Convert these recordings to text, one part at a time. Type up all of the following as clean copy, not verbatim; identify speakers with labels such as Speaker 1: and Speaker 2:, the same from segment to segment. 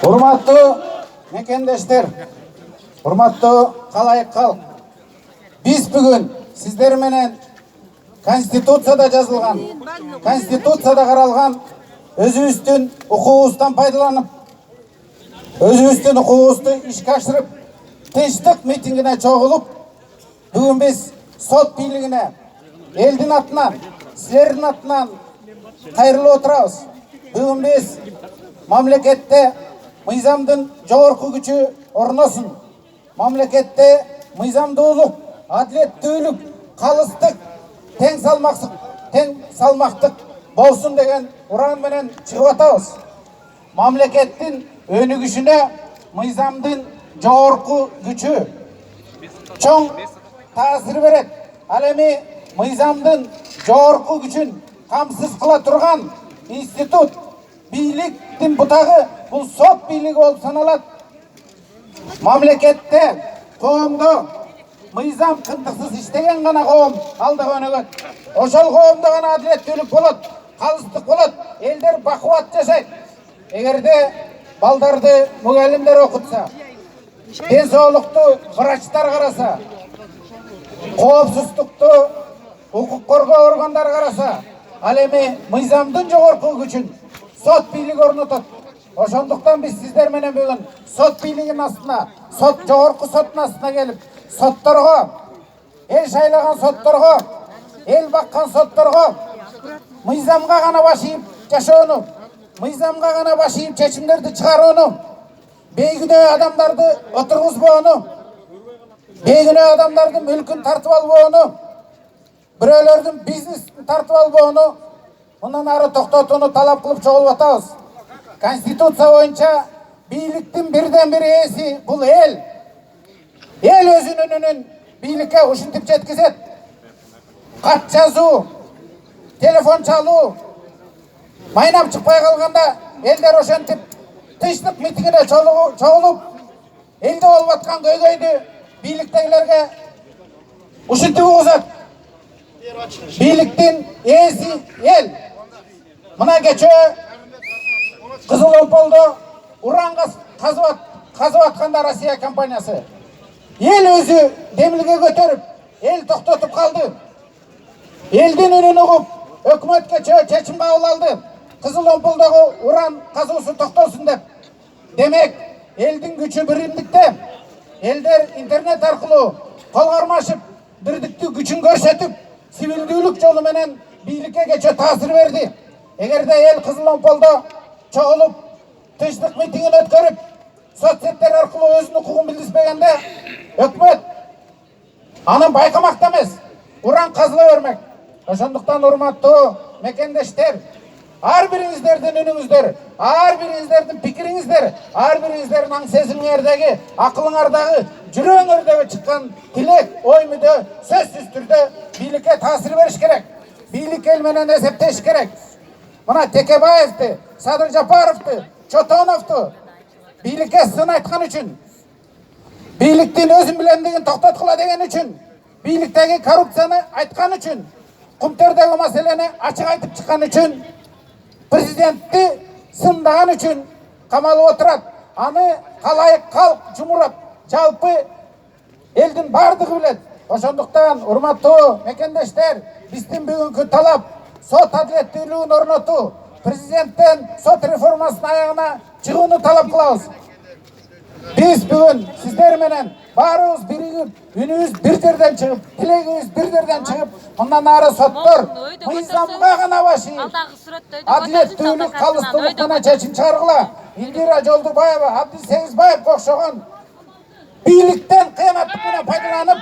Speaker 1: Урматтуу мекендештер, урматтуу калайык калк. Биз бүгүн сиздер менен Конституцияда жазылган, Конституцияда каралган өзүбүздүн укугубуздан пайдаланып, өзүбүздүн укугубузду ишке ашырып, тынчтык митингине чогулуп, бүгүн биз сот бийлигине элдин атынан, силердин атынан кайрылып отурабыз. Бүгүн биз мамлекетте мыйзамдын жогорку күчү орносун, мамлекетте мыйзамдуулук, адилеттүүлүк, калыстык, тең салмактык болсун деген уран менен чыгып атабыз. Мамлекеттин өнүгүшүнө мыйзамдын жогорку күчү чоң таасир берет. Ал эми мыйзамдын жогорку күчүн камсыз кыла турган институт, бийликтин бутагы бул сот бийлиги болуп саналат. Мамлекетте, коомдо мыйзам кынтыксыз иштеген гана коом алда өнөгөт. Ошол коомдо гана адилеттүүлүк болот, калыстык болот, элдер бакубат жашайт. Эгерде балдарды мугалимдер окутса, ден соолукту врачтар караса, коопсуздукту укук коргоо органдары караса, ал эми мыйзамдын жогорку күчүн сот бийлиги орнотот. Ошондуктан биз сиздер менен бүгүн сот бийлигинин астына, жогорку соттун астына келип, сотторго, эл шайлаган сотторго, эл баккан сотторго мыйзамга гана баш ийип жашоону, мыйзамга гана баш ийип чечимдерди чыгарууну, бейгүнөө адамдарды отургузбоону, бейгүнөө адамдардын мүлкүн тартып албоону, бирөөлөрдүн бизнесин тартып албоону мындан ары токтотууну талап кылып чогулуп атабыз. Конституция боюнча бийликтин бирден бир ээси бул эл. Эл өзүнүн үнүн бийликке ушинтип жеткизет. Кат жазуу, телефон чалуу, майнап чыкпай калганда элдер ошентип тынчтык митингине чогулуп, элде болуп аткан көйгөйдү бийликтегилерге ушинтип угузат. Бийликтин ээси эл. Мына кечээ Кызыл Омполдо уран казып атканда Россия компаниясы эл өзү демилге көтөрүп, эл токтотуп калды. Элдин үнүн угуп, өкмөткө чечим кабыл алды. Кызыл Омполдогу уран казуусу токтосун деп. Демек, элдин күчү биримдикте. Элдер интернет аркылуу кол кармашып, бирдиктүү күчүн көрсөтүп, сибилдүүлүк жолу менен бийликке кечээ таасир берди. Эгерде эл Кызыл Омполдо чогулуп, тынчтык митингин өткөрүп, соцсеттер аркылуу өзүнүн укугун билдирбегенде, өкмөт аны байкамак да эмес, уран казыла бермек. Ошондуктан урматтуу мекендештер, ар бириңиздердин үнүңүздөр, ар бириңиздердин пикириңиздер, ар бириңиздердин аң сезимиңердеги, акылыңардагы, жүрөгүңөрдөгү чыккан тилек, ой мүдө сөзсүз түрдө бийликке таасир бериш керек. Бийлик эл менен эсептеш керек. Мына Текебаевди, Садыр Жапаровду, Чотоновду бийликке сын айткан үчүн, бийликтин өзүн билемдигин токтоткула деген үчүн, бийликтеги коррупцияны айткан үчүн, Кумтөрдөгү маселени ачык айтып чыккан үчүн, президентти сындаган үчүн камалып отурат. Аны калайык калк жумурат, жалпы элдин бардыгы билет. Ошондуктан урматтуу мекендештер, биздин бүгүнкү талап сот адилеттүүлүгүн орнотуу, президенттен сот реформасынын аягына чыгууну талап кылабыз. Биз бүгүн сиздер менен баарыбыз биригип, үнүбүз бир жерден чыгып, тилегибиз бир жерден чыгып, мындан ары соттор мыйзамга гана баш ийип, адилеттүүлүк, калыстуулук менен чечим чыгаргыла. Индира Жолдубаева, Абдисегизбаевге окшогон бийликтен кыянаттык менен пайдаланып,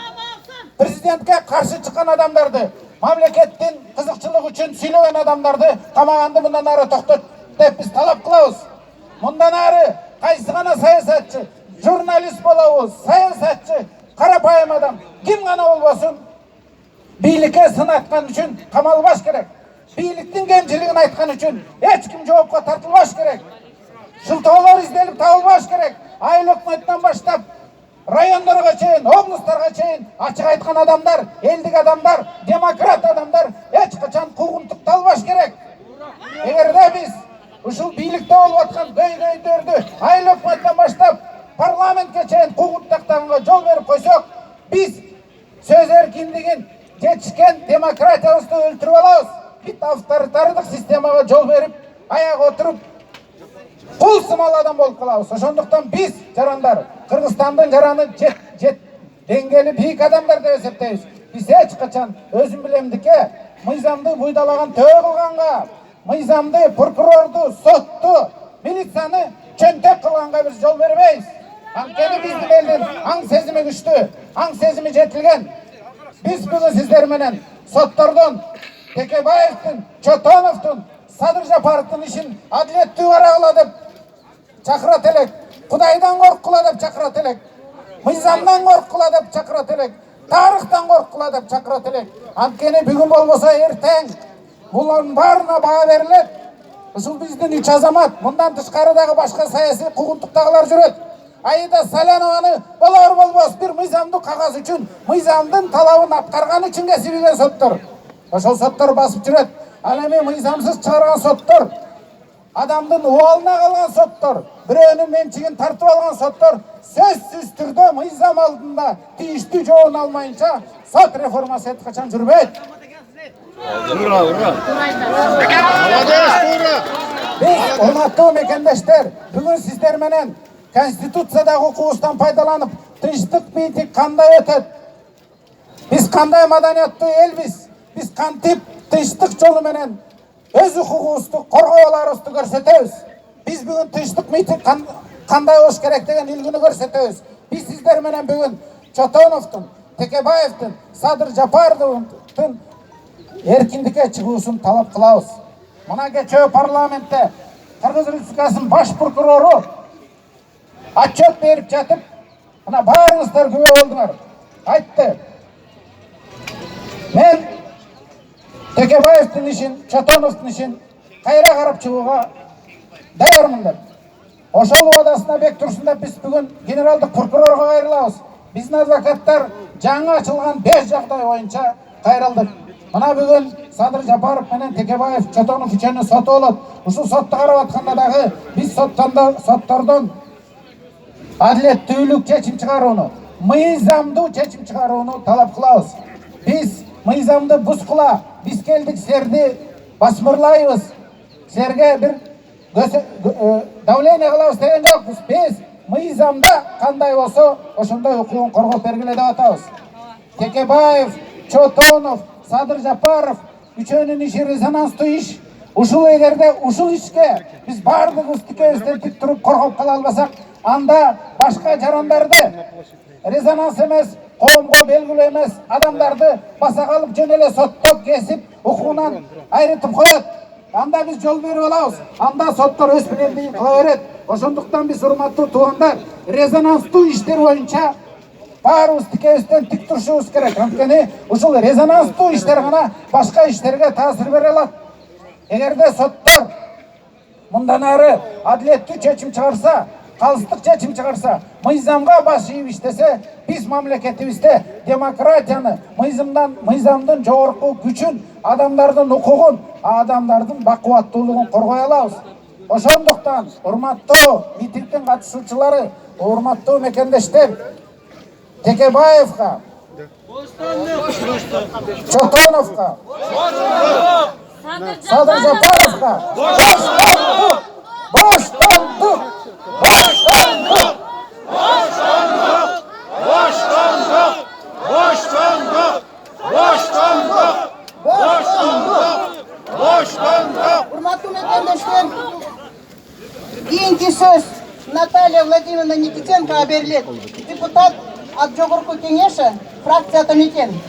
Speaker 1: президентке каршы чыккан адамдарды, мамлекеттин кызыкчылыгы үчүн сүйлөгөн адамдарды камаганды мындан ары токтот деп биз талап кылабыз. Мындан ары кайсы гана саясатчы, журналист болобу, саясатчы, карапайым адам, ким гана болбосун, бийликке сын айткан үчүн камалбаш керек. Бийликтин кемчилигин айткан үчүн эч ким жоопко тартылбаш керек. Шылтоолор изделип табылбаш керек. Айыл өкмөтүнөн баштап райондорго чейин, облустарга чейин ачык айткан адамдар, элдик адамдар, демократ адамдар эч качан куугунтукталбаш керек. Эгерде биз ушул бийликте болуп аткан көйгөйдөрдү айыл өкмөттөн баштап парламентке чейин куугунтактаганга жол берип койсок, биз сөз эркиндигин жетишкен демократиябызды өлтүрүп алабыз. Бит авторитардык системага жол берип, аяга отуруп, кул сымал адам болуп калабыз. Ошондуктан биз жарандар Кыргызстандын жараны деңгээли бийик адамдар деп эсептейбиз. Биз эч качан өзүм билемдикке мыйзамды буйдалаган төө кылганга, мыйзамды, прокурорду, сотту, милицияны чөнтөк кылганга биз жол бербейбиз. Анткени биздин элдин аң сезими күчтүү, аң сезими жетилген. Биз бүгүн сиздер менен соттордон Текебаевдин, Чотоновдун, Садыр Жапаровдун ишин адилеттүү карагыла деп чакырат элек. Кудайдан корккула деп чакырат элек. Мыйзамдан корккула деп чакырат элек. Тарыхтан корккула деп чакырат элек. Анткени бүгүн болбосо эртең булардын баарына баа берилет. Ушул биздин 3 азамат, мындан тышкары дагы башка саясий куугунтуктагылар жүрөт. Аида Салянованы болор болбос бир мыйзамдуу кагаз үчүн, мыйзамдын талабын аткарган үчүн кесиптеген соттор. Ошол соттор басып жүрөт. Ал эми мыйзамсыз чыгарган соттор, адамдын убалына калган соттор, бирөөнүн менчигин тартып алган соттор сөзсүз түрдө мыйзам алдында тийиштүү жообун алмайынча сот реформасы эч качан жүрбөйт. Биз, урматтуу мекендештер, бүгүн сиздер менен Конституциядагы укугубуздан пайдаланып, тынчтык митинг кандай өтөт? Биз кандай маданияттуу элбиз? Биз кантип тынчтык жолу менен өз укугубузду коргой аларыбызды көрсөтөбүз. Биз бүгүн тынчтык митинг кандай болуш керек деген үлгүнү көрсөтөбүз. Биз сиздер менен бүгүн Чотоновдун, Текебаевдин, Садыр Жапаровдун эркиндикке чыгуусун талап кылабыз. Мына кечээ парламентте Кыргыз Республикасынын баш прокурору отчет берип жатып, мына баарыңыздар күбө болдуңар. Айтты. Мен Текебаевдин ишин, Чотоновдун ишин кайра карап чыгууга даярмын деп. Ошол убадасына бек турсун деп биз бүгүн генералдык прокурорго кайрылабыз. Биздин адвокаттар жаңы ачылган 5 жагдай боюнча кайрылдык. Мына бүгүн Садыр Жапаров менен Текебаев, Чотонов үчөөнүн соту болот. Ушул сотту карап атканда дагы биз соттордон адилеттүүлүк чечим чыгарууну, мыйзамдуу чечим чыгарууну талап кылабыз. Биз мыйзамды бузкула, биз келдик силерди басмырлайбыз, силерге бир давление кылабыз деген жокпуз. Биз мыйзамда кандай болсо ошондой укугун коргоп бергиле деп атабыз. Текебаев, Чотонов, Садыр Жапаров үчөөнүн иши резонанстуу иш. Ушул эгерде ушул ишке биз баардыгыбыз тикебизден тик туруп коргоп кала албасак, анда башка жарандарды резонанс эмес, коомго белгилүү эмес адамдарды баса калып жөн эле соттоп кесип, укугунан айрытып коет. Анда биз жол берип алабыз. Анда соттор өз билендигин кыла берет. Ошондуктан биз урматтуу туугандар, резонанстуу иштер боюнча баарыбыз тикебизден тик турушубуз керек. Анткени ушул резонанстуу иштер гана башка иштерге таасир бере алат. Эгерде соттор мындан ары адилеттүү чечим чыгарса, калыстык чечим чыгарса, мыйзамга баш ийип иштесе, биз мамлекетибизде демократияны, мыйзамдын жогорку күчүн, адамдардын укугун, адамдардын бакубаттуулугун коргой алабыз. Ошондуктан урматтуу митингдин катышуучулары, урматтуу мекендештер, Текебаевга, Чотоновго, Садыр Жапаровго боштондук, боштондук, боштондук, боштондук, боштондук, боштондук, боштондук, боштондук.
Speaker 2: Урматтуу мекендештер, кийинки сөз Наталья Владимировна Никитенко берилет. Депутат от Жогорку кеңеши, фракция Атамекен.